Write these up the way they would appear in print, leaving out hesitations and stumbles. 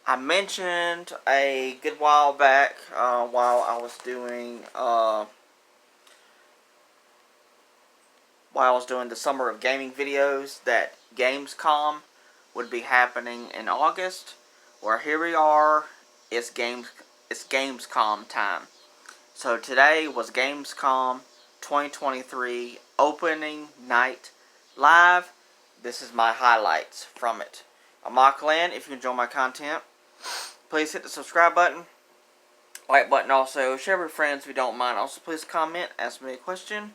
I mentioned a good while back, while I was doing the Summer of Gaming videos, that Gamescom would be happening in August. Well, here we are. It's Gamescom time. So today was Gamescom 2023 opening night live. This is my highlights from it. I'm Michael. If you enjoy my content, please hit the subscribe button, like button also, share with friends if you don't mind. Also, please comment, ask me a question,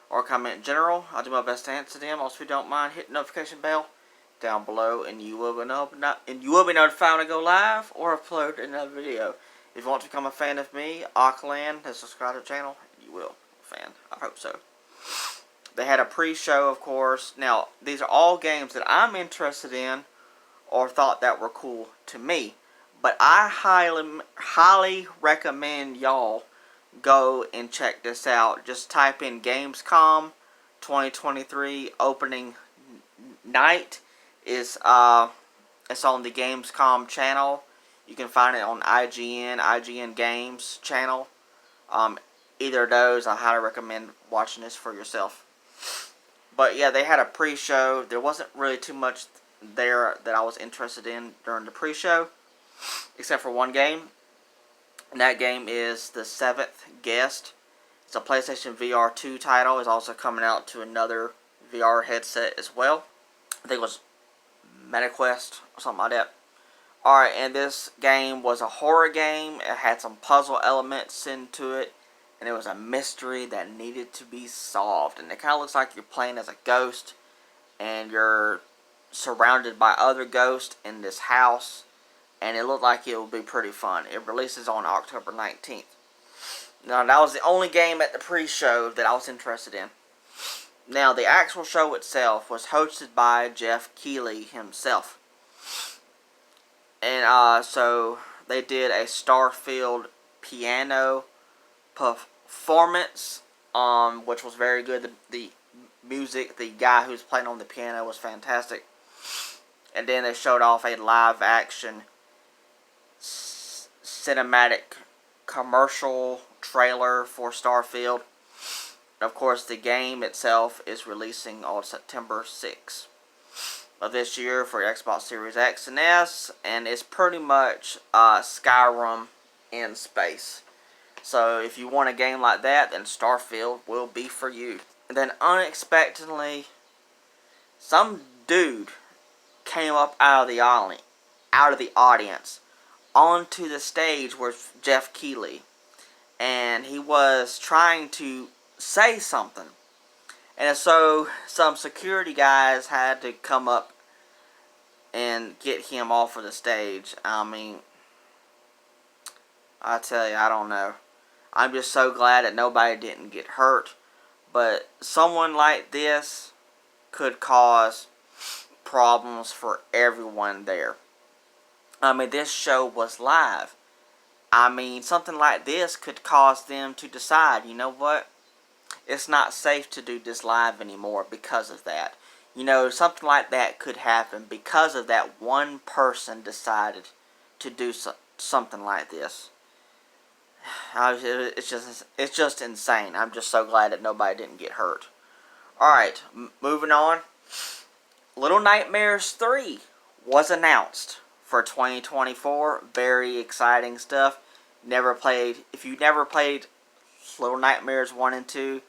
or comment in general. I'll do my best to answer them. Also, if you don't mind, hit the notification bell down below, and you will be notified when I go live or upload another video. If you want to become a fan of me, Aqualand, has subscribed to the channel, you will. Fan, I hope so. They had a pre-show, of course. Now, these are all games that I'm interested in or thought that were cool to me. But I highly recommend y'all go and check this out. Just type in Gamescom 2023 opening night. It's on the Gamescom channel. You can find it on IGN Games channel. Either of those, I highly recommend watching this for yourself. But yeah, they had a pre-show. There wasn't really too much there that I was interested in during the pre-show, except for one game. And that game is The Seventh Guest. It's a PlayStation VR 2 title. It's also coming out to another VR headset as well. I think it was MetaQuest or something like that. Alright, and this game was a horror game. It had some puzzle elements into it, and it was a mystery that needed to be solved. And it kind of looks like you're playing as a ghost, and you're surrounded by other ghosts in this house, and it looked like it would be pretty fun. It releases on October 19th. Now, that was the only game at the pre-show that I was interested in. Now, the actual show itself was hosted by Jeff Keighley himself. And so they did a Starfield piano performance, which was very good. The music, the guy who's playing on the piano was fantastic. And then they showed off a live action cinematic commercial trailer for Starfield. And of course, the game itself is releasing on September 6th of this year for Xbox Series X and S, and it's pretty much Skyrim in space. So if you want a game like that, then Starfield will be for you. And then unexpectedly, some dude came up out of the audience onto the stage with Jeff Keighley, and he was trying to say something. And so some security guys had to come up and get him off of the stage. I mean, I tell you, I don't know. I'm just so glad that nobody didn't get hurt. But someone like this could cause problems for everyone there. I mean, this show was live. I mean, something like this could cause them to decide, you know what? It's not safe to do this live anymore because of that. You know, something like that could happen because of that one person decided to do something like this. It's just insane. I'm just so glad that nobody didn't get hurt. Alright, moving on. Little Nightmares 3 was announced for 2024. Very exciting stuff. If you never played Little Nightmares 1 and 2,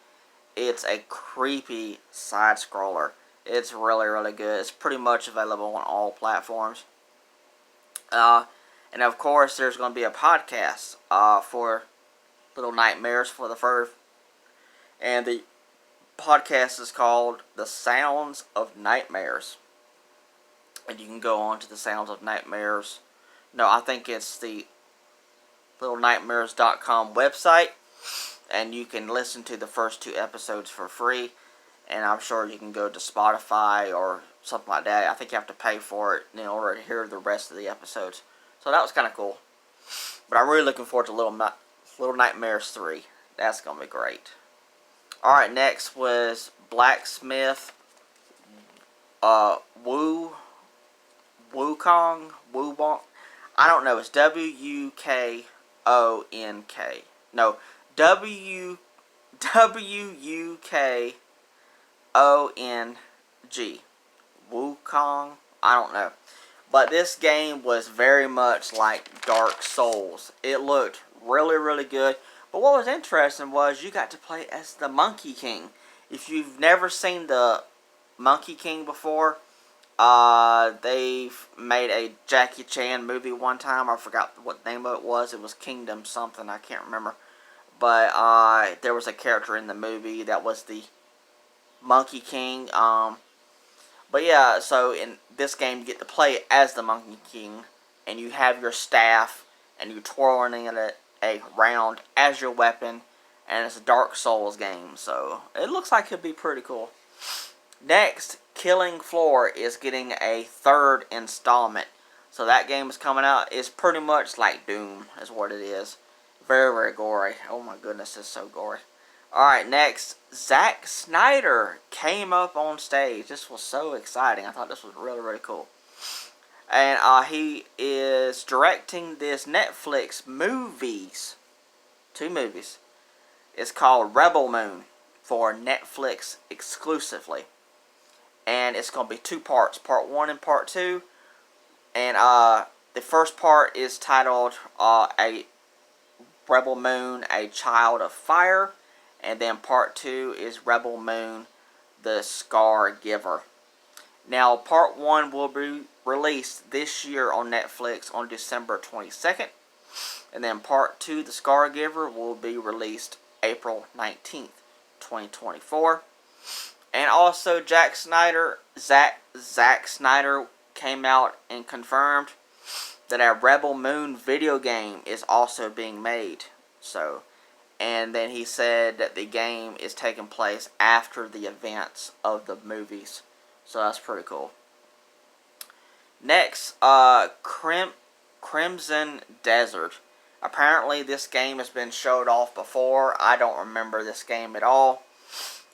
it's a creepy side-scroller. It's really, really good. It's pretty much available on all platforms. And of course, there's going to be a podcast for Little Nightmares for the first. And the podcast is called The Sounds of Nightmares. And you can go on to the Sounds of Nightmares. No, I think it's the LittleNightmares.com website. And you can listen to the first 2 episodes for free. And I'm sure you can go to Spotify or something like that. I think you have to pay for it in order to hear the rest of the episodes. So that was kind of cool. But I'm really looking forward to Little Nightmares 3. That's going to be great. Alright, next was Blacksmith Wukong. I don't know. It's Wukong. No, W Wukong. Wukong. I don't know. But this game was very much like Dark Souls. It looked really, really good. But what was interesting was you got to play as the Monkey King. If you've never seen the Monkey King before, they've made a Jackie Chan movie one time. I forgot what name of it was. It was Kingdom something. I can't remember. But there was a character in the movie that was the Monkey King. But yeah, so in this game you get to play as the Monkey King, and you have your staff, and you're twirling it around as your weapon, and it's a Dark Souls game, so it looks like it could be pretty cool. Next, Killing Floor is getting a third installment. So that game is coming out. It's pretty much like Doom, is what it is. Very, very gory. Oh my goodness, it's so gory. Alright, next, Zack Snyder came up on stage. This was so exciting. I thought this was really, really cool. And he is directing this Netflix movies. 2 movies. It's called Rebel Moon for Netflix exclusively. And it's going to be 2 parts. Part 1 and Part 2. And the first part is titled A Rebel Moon, A Child of Fire. And then Part 2 is Rebel Moon, The Scar Giver. Now, Part 1 will be released this year on Netflix on December 22nd. And then Part 2, The Scar Giver, will be released April 19th, 2024. And also, Zack Snyder came out and confirmed that a Rebel Moon video game is also being made. And then he said that the game is taking place after the events of the movies. So that's pretty cool. Next, Crimson Desert. Apparently this game has been showed off before. I don't remember this game at all.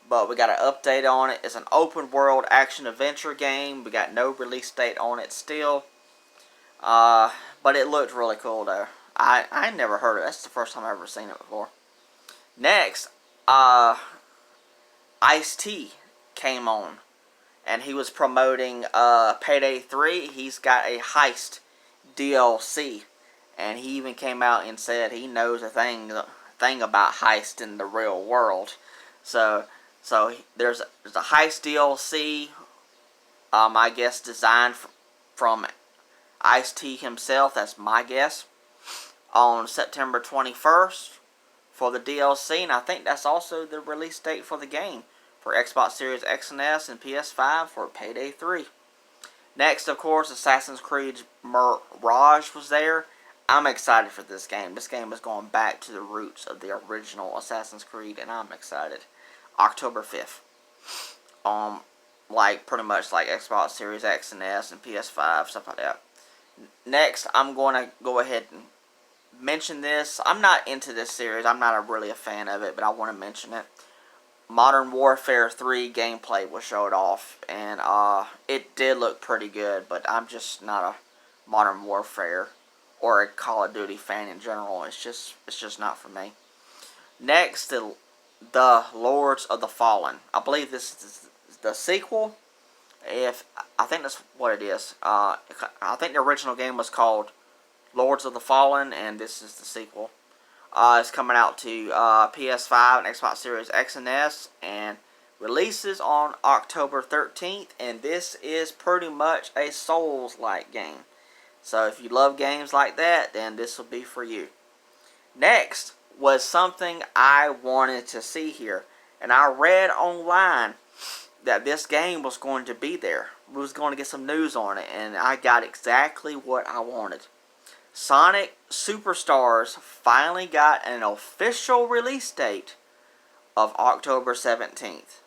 But we got an update on it. It's an open world action adventure game. We got no release date on it still. But it looked really cool though. I never heard of it. That's the first time I've ever seen it before. Next, Ice-T came on. And he was promoting Payday 3. He's got a Heist DLC. And he even came out and said he knows a thing about Heist in the real world. So there's a Heist DLC, I guess designed from Ice-T himself, that's my guess, on September 21st for the DLC, and I think that's also the release date for the game for Xbox Series X and S and PS5 for Payday 3. Next, of course, Assassin's Creed Mirage was there. I'm excited for this game. This game is going back to the roots of the original Assassin's Creed, and I'm excited. October 5th. Like pretty much like Xbox Series X and S and PS5, stuff like that. Next, I'm going to go ahead and mention this. I'm not into this series. I'm not really a fan of it, but I want to mention it. Modern Warfare 3 gameplay was showed off, and it did look pretty good, but I'm just not a Modern Warfare or a Call of Duty fan in general. It's just not for me. Next, the Lords of the Fallen. I believe this is the sequel. I think that's what it is. I think the original game was called Lords of the Fallen, and this is the sequel. It's coming out to PS5 and Xbox Series X and S, and releases on October 13th, and this is pretty much a Souls-like game. So if you love games like that, then this will be for you. Next was something I wanted to see here, and I read online that this game was going to be there. We was going to get some news on it, and I got exactly what I wanted. Sonic Superstars finally got an official release date of October 17th.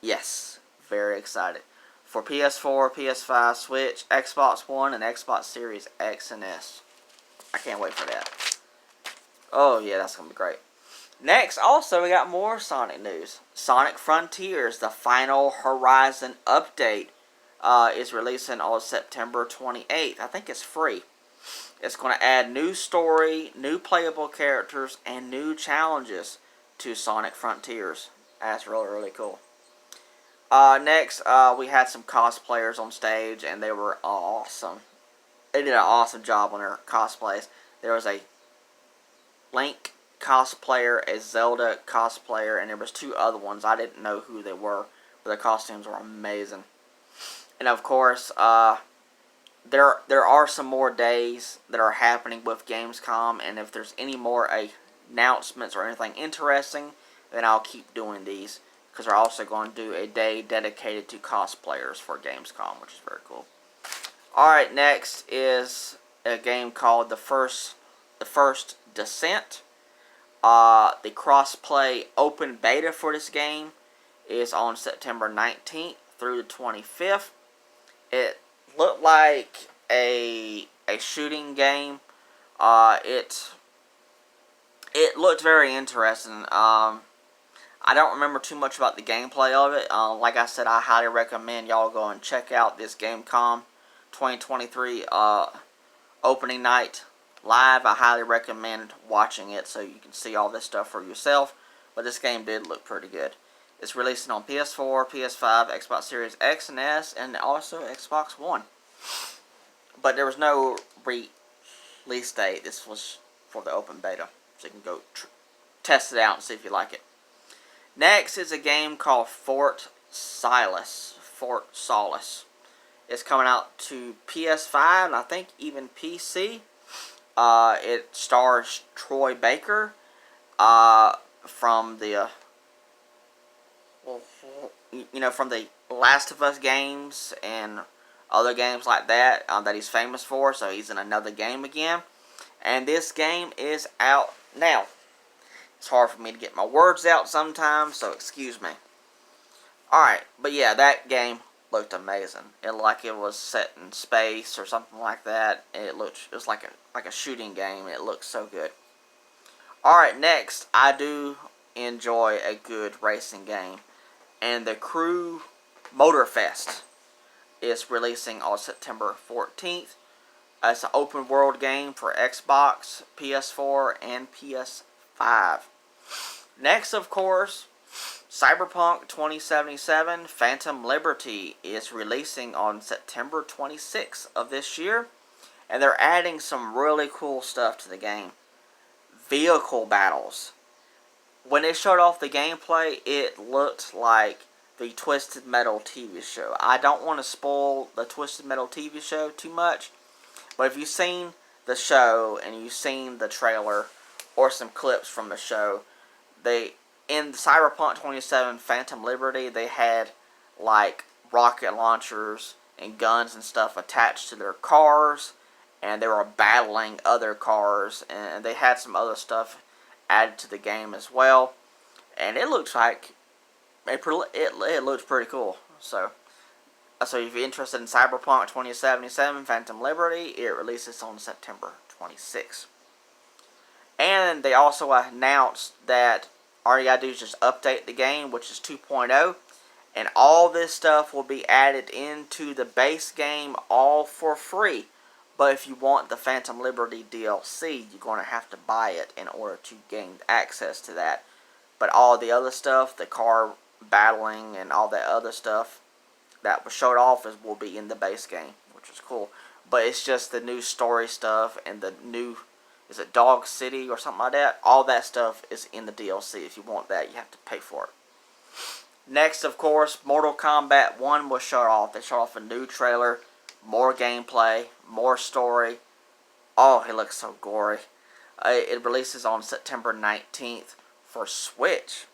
Yes, very excited. For PS4, PS5, Switch, Xbox One, and Xbox Series X and S. I can't wait for that. Oh yeah, that's going to be great. Next, also, we got more Sonic news. Sonic Frontiers, the Final Horizon update, is releasing on September 28th. I think it's free. It's going to add new story, new playable characters, and new challenges to Sonic Frontiers. That's really, really cool. Next, we had some cosplayers on stage, and they were awesome. They did an awesome job on their cosplays. There was a Link cosplayer, a Zelda cosplayer, and there was two other ones. I didn't know who they were, but their costumes were amazing. And of course, there are some more days that are happening with Gamescom, and if there's any more announcements or anything interesting, then I'll keep doing these, because they're also going to do a day dedicated to cosplayers for Gamescom, which is very cool. Alright, next is a game called The First Descent. The cross-play open beta for this game is on September 19th through the 25th. It looked like a shooting game. It looked very interesting. I don't remember too much about the gameplay of it. Like I said, I highly recommend y'all go and check out this Gamescom 2023 opening night live. I highly recommend watching it so you can see all this stuff for yourself. But this game did look pretty good. It's releasing on PS4, PS5, Xbox Series X and S, and also Xbox One. But there was no release date. This was for the open beta, so you can go test it out and see if you like it. Next is a game called Fort Solis. It's coming out to PS5 and I think even PC. It stars Troy Baker from the from the Last of Us games and other games like that that he's famous for. So he's in another game again, and this game is out now. It's hard for me to get my words out sometimes, so excuse me. Alright, but yeah, that game looked amazing. It was set in space or something like that. It was like a shooting game. It looked so good. Alright, next, I do enjoy a good racing game. And the Crew Motorfest is releasing on September 14th. It's an open world game for Xbox, PS4, and PS5. Next, of course, Cyberpunk 2077 Phantom Liberty is releasing on September 26th of this year. And they're adding some really cool stuff to the game. Vehicle battles. When they showed off the gameplay, it looked like the Twisted Metal TV show. I don't want to spoil the Twisted Metal TV show too much, but if you've seen the show and you've seen the trailer or some clips from the show, in Cyberpunk 27 Phantom Liberty, they had like rocket launchers and guns and stuff attached to their cars, and they were battling other cars, and they had some other stuff added to the game as well, and it looks like it looks pretty cool. So if you're interested in Cyberpunk 2077 Phantom Liberty, it releases on September 26th. And they also announced that all you gotta do is just update the game, which is 2.0, and all this stuff will be added into the base game all for free. But if you want the Phantom Liberty DLC, you're going to have to buy it in order to gain access to that. But all the other stuff, the car battling and all that other stuff that was showed off will be in the base game, which is cool. But it's just the new story stuff and the new, is it Dog City or something like that? All that stuff is in the DLC. If you want that, you have to pay for it. Next, of course, Mortal Kombat 1 was showed off. They showed off a new trailer, more gameplay, more story. Oh, it looks so gory. It releases on September 19th for Switch,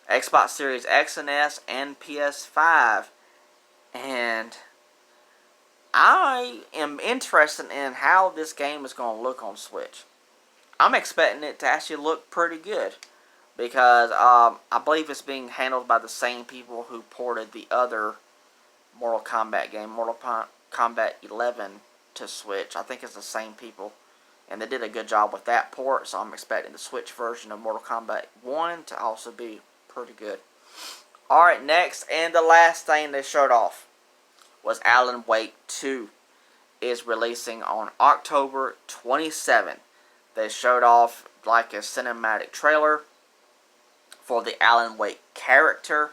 Xbox Series X and S, and PS5. And I am interested in how this game is going to look on Switch. I'm expecting it to actually look pretty good, because I believe it's being handled by the same people who ported the other Mortal Kombat game, Mortal Kombat 11, to Switch. I think it's the same people, and they did a good job with that port, so I'm expecting the Switch version of Mortal Kombat 1 to also be pretty good. Alright, next, and the last thing they showed off was Alan Wake 2. is releasing on October 27th. They showed off like a cinematic trailer for the Alan Wake character,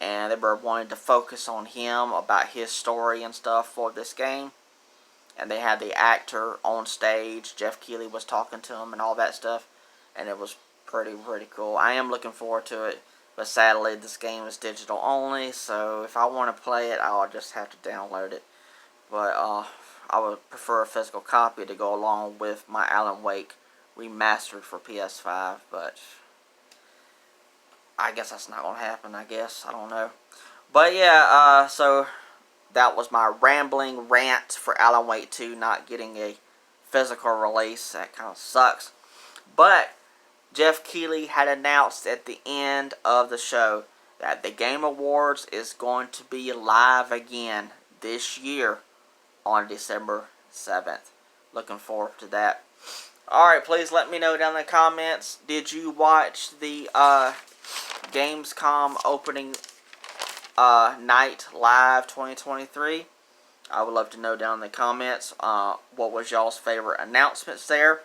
and they were wanting to focus on him, about his story and stuff for this game. And they had the actor on stage. Jeff Keighley was talking to him and all that stuff, and it was pretty cool. I am looking forward to it, but sadly this game is digital only, so if I want to play it, I'll just have to download it. But I would prefer a physical copy to go along with my Alan Wake remastered for PS5, but I guess that's not going to happen, I guess. I don't know. But yeah, so that was my rambling rant for Alan Wake 2 not getting a physical release. That kind of sucks. But Jeff Keighley had announced at the end of the show that the Game Awards is going to be live again this year on December 7th. Looking forward to that. Alright, please let me know down in the comments, did you watch the Gamescom opening night live 2023? I would love to know down in the comments what was y'all's favorite announcements there.